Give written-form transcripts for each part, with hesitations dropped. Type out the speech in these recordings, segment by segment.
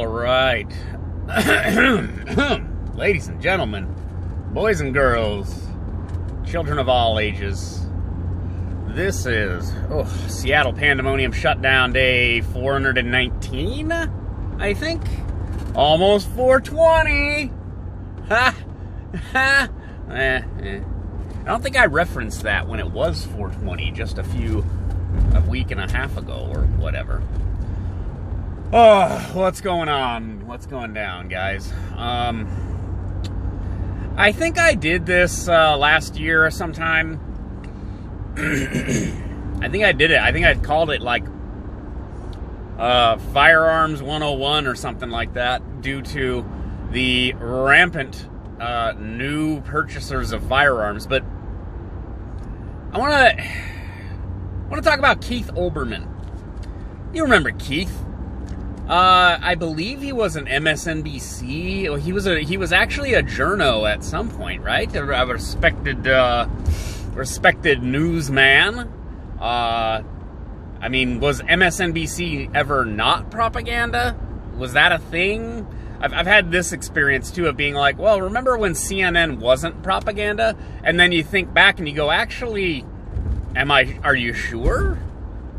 All right. Ladies and gentlemen, boys and girls, children of all ages, this is Seattle Pandemonium Shutdown Day 419, I think. Almost 420. Ha! Ha! I don't think I referenced that when it was 420 just a week and a half ago or whatever. Oh, what's going on? What's going down, guys? I think I did this last year or sometime. I think I did it. I think I called it like Firearms 101 or something like that, due to the rampant new purchasers of firearms. But I want to talk about Keith Olbermann. You remember Keith? I believe he was an MSNBC. He was actually a journo at some point, right? A respected newsman. I mean, was MSNBC ever not propaganda? Was that a thing? I've had this experience too of being like, well, remember when CNN wasn't propaganda? And then you think back and you go, actually, are you sure?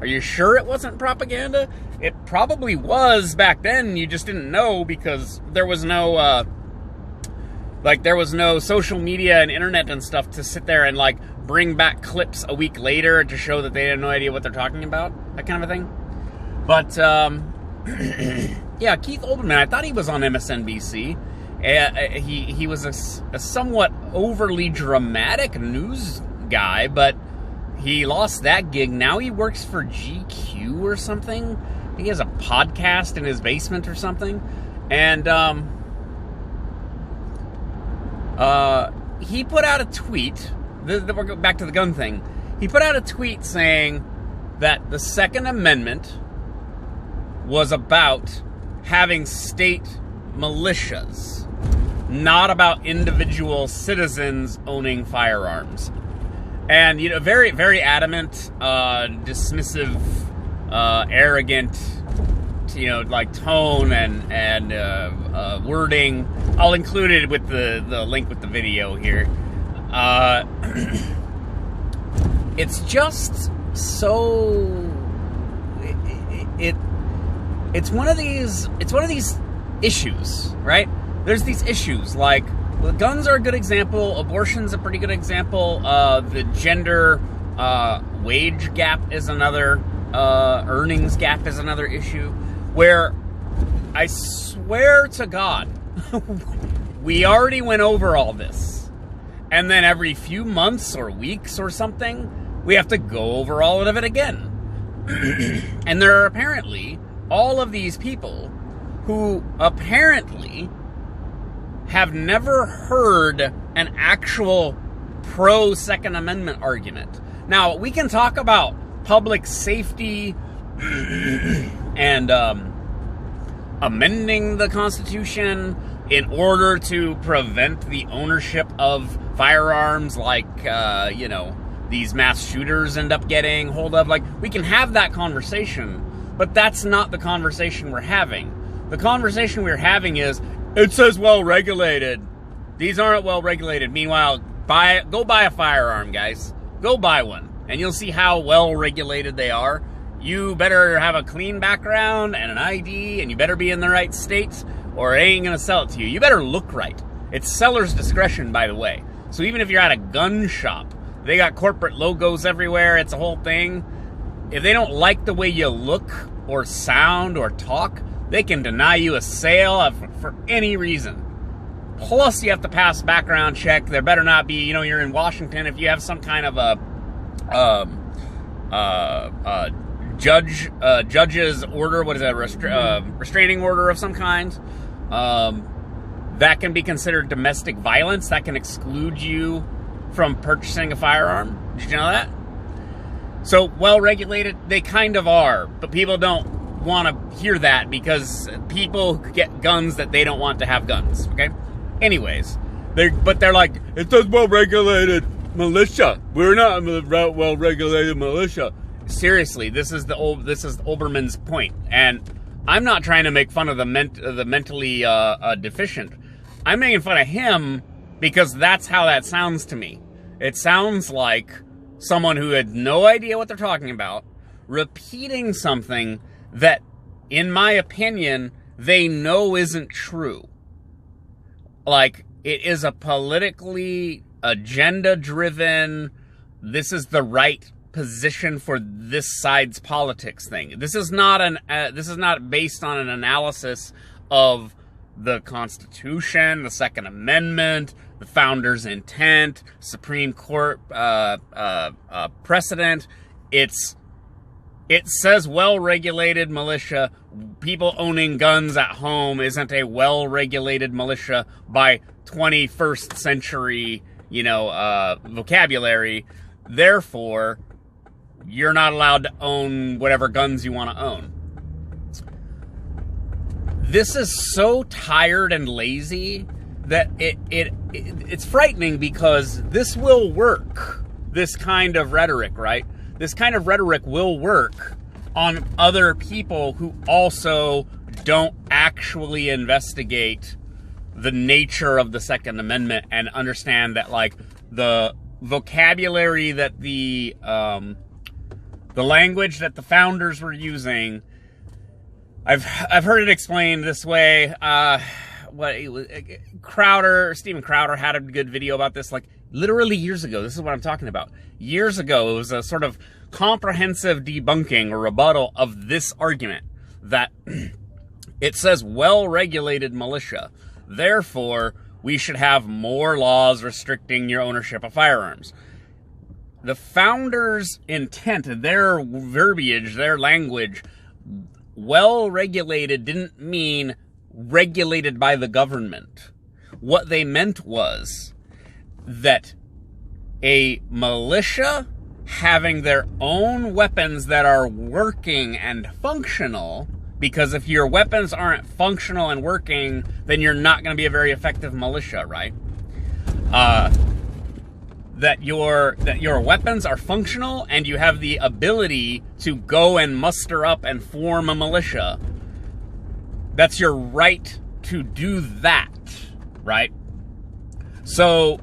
Are you sure it wasn't propaganda? It probably was back then. You just didn't know because there was no, there was no social media and internet and stuff to sit there and like bring back clips a week later to show that they had no idea what they're talking about, that kind of a thing. But yeah, Keith Olbermann, I thought he was on MSNBC. He was a somewhat overly dramatic news guy, but he lost that gig. Now he works for GQ or something. I think he has a podcast in his basement or something. And he put out a tweet. We're going back to the gun thing. He put out a tweet saying that the Second Amendment was about having state militias, not about individual citizens owning firearms. And, you know, very, very adamant, dismissive, arrogant, you know, like tone and wording. I'll include it with the link with the video here. It's just so it's one of these issues, right? There's these issues like, well, guns are a good example, abortion's a pretty good example, the gender wage gap is another, earnings gap is another issue, where I swear to God, we already went over all this. And then every few months or weeks or something, we have to go over all of it again. And there are apparently all of these people who apparently have never heard an actual pro-Second Amendment argument. Now, we can talk about public safety and amending the Constitution in order to prevent the ownership of firearms, like, you know, these mass shooters end up getting hold of. Like, we can have that conversation, but that's not the conversation we're having. The conversation we're having is, it says well-regulated. These aren't well-regulated. Meanwhile, go buy a firearm, guys. Go buy one, and you'll see how well-regulated they are. You better have a clean background and an ID, and you better be in the right states, or they ain't going to sell it to you. You better look right. It's seller's discretion, by the way. So even if you're at a gun shop, they got corporate logos everywhere. It's a whole thing. If they don't like the way you look or sound or talk, they can deny you a sale for any reason. Plus, you have to pass background check. There better not be, you know, you're in Washington. If you have some kind of a judge's order, what is that, restraining order of some kind, that can be considered domestic violence. That can exclude you from purchasing a firearm. Did you know that? So, well-regulated, they kind of are, but people don't want to hear that because people get guns that they don't want to have guns, okay? Anyways, they're like, it says well-regulated militia. We're not a well-regulated militia. Seriously, this is Olbermann's point, and I'm not trying to make fun of the mentally deficient. I'm making fun of him because that's how that sounds to me. It sounds like someone who had no idea what they're talking about, repeating something that, in my opinion, they know isn't true. Like, it is a politically agenda-driven, this is the right position for this side's politics thing. This is not based on an analysis of the Constitution, the Second Amendment, the Founders' intent, Supreme Court precedent. It says well-regulated militia. People owning guns at home isn't a well-regulated militia by 21st century, vocabulary. Therefore, you're not allowed to own whatever guns you want to own. This is so tired and lazy that it's frightening, because this will work. This kind of rhetoric, right? This kind of rhetoric will work on other people who also don't actually investigate the nature of the Second Amendment and understand that, like, the vocabulary that the language that the founders were using, I've heard it explained this way. Stephen Crowder had a good video about this, like, literally years ago. This is what I'm talking about. Years ago, it was a sort of comprehensive debunking or rebuttal of this argument that it says well-regulated militia. Therefore, we should have more laws restricting your ownership of firearms. The founders' intent, their verbiage, their language, well-regulated didn't mean regulated by the government. What they meant was that a militia having their own weapons that are working and functional, because if your weapons aren't functional and working, then you're not going to be a very effective militia, right? That your weapons are functional and you have the ability to go and muster up and form a militia. That's your right to do that, right? So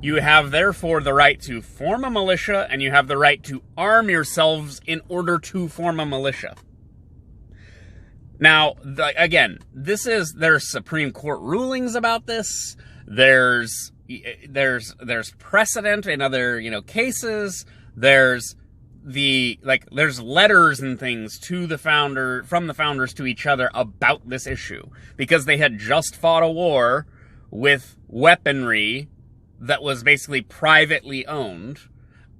you have, therefore, the right to form a militia, and you have the right to arm yourselves in order to form a militia. Now, again, there's Supreme Court rulings about this. There's precedent in other, cases. There's letters and things from the founders to each other about this issue, because they had just fought a war with weaponry that was basically privately owned,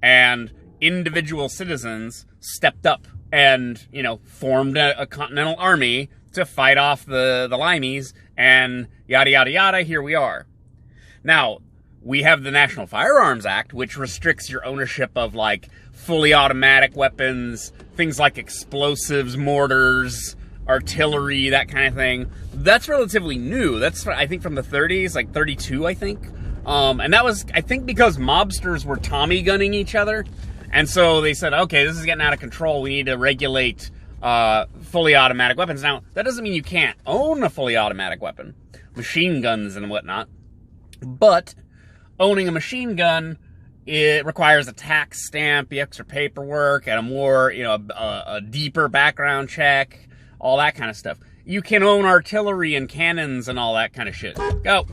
and individual citizens stepped up and, formed a continental army to fight off the Limeys, and yada, yada, yada, here we are. Now, we have the National Firearms Act, which restricts your ownership of, like, fully automatic weapons, things like explosives, mortars, artillery, that kind of thing. That's relatively new. That's, I think, from the 30s, like 32, I think. And that was, I think, because mobsters were Tommy gunning each other. And so they said, okay, this is getting out of control. We need to regulate fully automatic weapons. Now, that doesn't mean you can't own a fully automatic weapon, machine guns and whatnot. But owning a machine gun, it requires a tax stamp, the extra paperwork, and a more, a deeper background check, all that kind of stuff. You can own artillery and cannons and all that kind of shit. Go.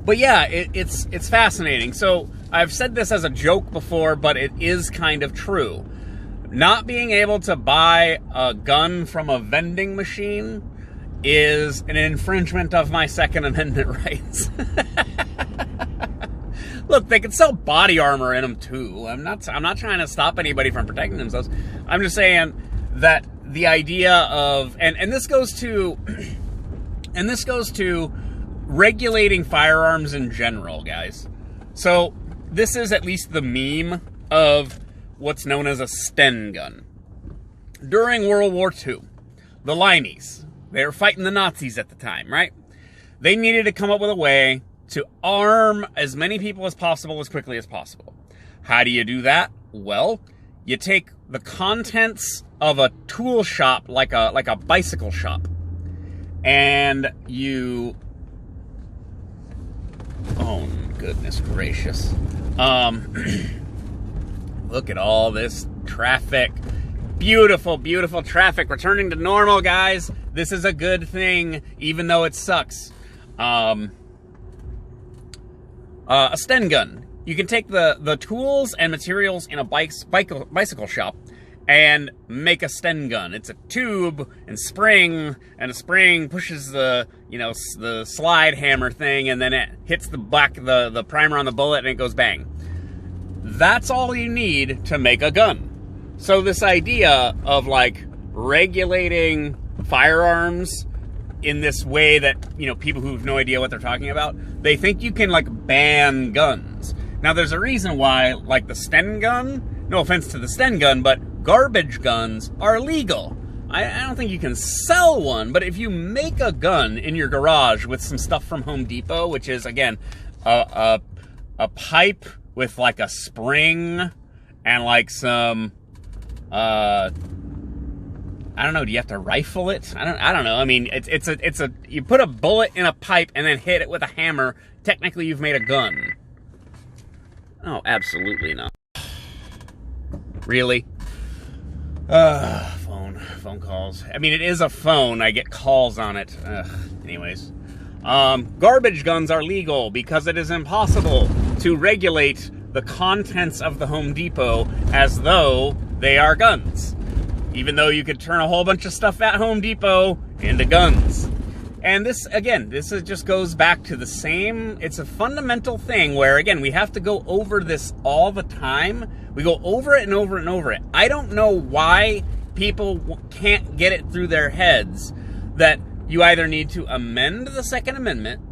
But yeah, it's fascinating. So I've said this as a joke before, but it is kind of true. Not being able to buy a gun from a vending machine is an infringement of my Second Amendment rights. Look, they can sell body armor in them too. I'm not trying to stop anybody from protecting themselves. I'm just saying that the idea of, and this goes to regulating firearms in general, guys. So this is at least the meme of what's known as a Sten gun. During World War II, the Limeys, they were fighting the Nazis at the time, right? They needed to come up with a way to arm as many people as possible as quickly as possible. How do you do that? Well, you take the contents of a tool shop, like a bicycle shop, and you, oh goodness gracious, look at all this traffic. Beautiful, beautiful traffic returning to normal, guys. This is a good thing, even though it sucks. A Sten gun. You can take the tools and materials in a bicycle shop and make a Sten gun. It's a tube and spring, and a spring pushes the slide hammer thing, and then it hits the primer on the bullet, and it goes bang. That's all you need to make a gun. So this idea of like regulating firearms in this way that, people who have no idea what they're talking about, they think you can like ban guns. Now there's a reason why, like the Sten gun, no offense to the Sten gun, but garbage guns are legal. I don't think you can sell one, but if you make a gun in your garage with some stuff from Home Depot, which is, again, a pipe with like a spring and like some, I don't know, do you have to rifle it? I don't know. I mean, it's a you put a bullet in a pipe and then hit it with a hammer. Technically, you've made a gun. Oh, absolutely not. Really? Phone calls. I mean, it is a phone. I get calls on it. Anyways. Garbage guns are legal because it is impossible to regulate the contents of the Home Depot as though they are guns. Even though you could turn a whole bunch of stuff at Home Depot into guns. And this just goes back to the same, it's a fundamental thing where, again, we have to go over this all the time. We go over it and over and over it. I don't know why people can't get it through their heads that you either need to amend the Second Amendment,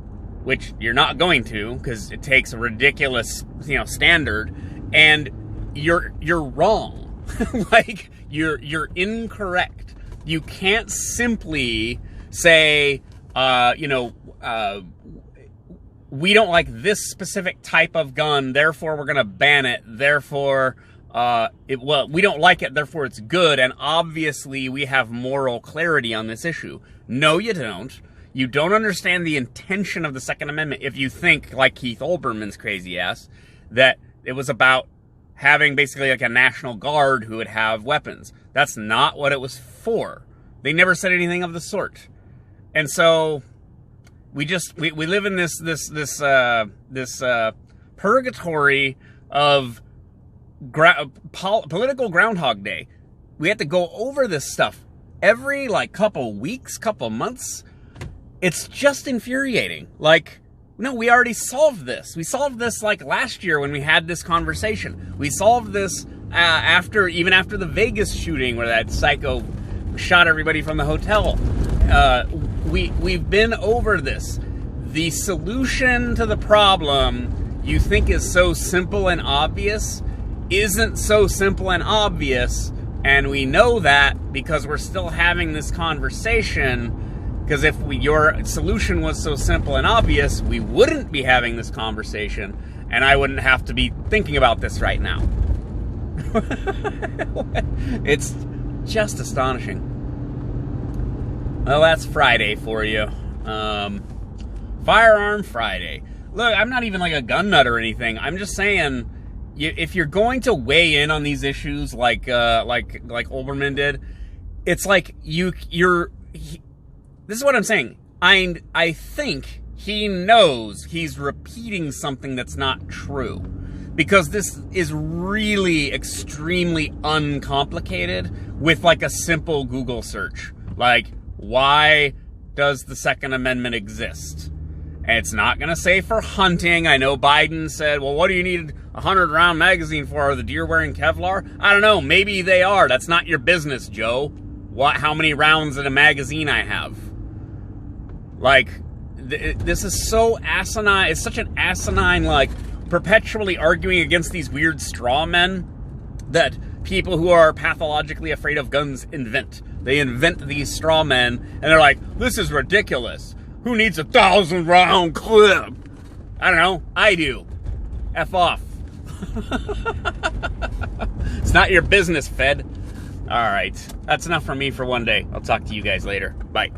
which you're not going to because it takes a ridiculous, standard, and you're wrong. Like, you're incorrect. You can't simply say, we don't like this specific type of gun, therefore we're going to ban it, therefore, we don't like it, therefore it's good, and obviously we have moral clarity on this issue. No, you don't. You don't understand the intention of the Second Amendment if you think, like Keith Olbermann's crazy ass, that it was about having basically like a National Guard who would have weapons. That's not what it was for. They never said anything of the sort. And so we live in this purgatory of political Groundhog Day. We have to go over this stuff every couple weeks, couple months. It's just infuriating. No, we already solved this. We solved this last year when we had this conversation. We solved this even after the Vegas shooting where that psycho shot everybody from the hotel. We've been over this. The solution to the problem you think is so simple and obvious isn't so simple and obvious, and we know that because we're still having this conversation. Because if your solution was so simple and obvious, we wouldn't be having this conversation, and I wouldn't have to be thinking about this right now. It's just astonishing. Well, that's Friday for you. Firearm Friday. Look, I'm not even a gun nut or anything. I'm just saying, if you're going to weigh in on these issues like Olbermann did, it's this is what I'm saying. I think he knows he's repeating something that's not true. Because this is really extremely uncomplicated with a simple Google search. Why does the Second Amendment exist? And it's not going to say for hunting. I know Biden said, well, what do you need a 100-round magazine for? Are the deer wearing Kevlar? I don't know. Maybe they are. That's not your business, Joe. How many rounds in a magazine I have? This is so asinine. It's such an asinine, perpetually arguing against these weird straw men that people who are pathologically afraid of guns invent. They invent these straw men, and they're like, this is ridiculous. Who needs a 1,000-round clip? I don't know. I do. F off. It's not your business, Fed. All right. That's enough for me for one day. I'll talk to you guys later. Bye.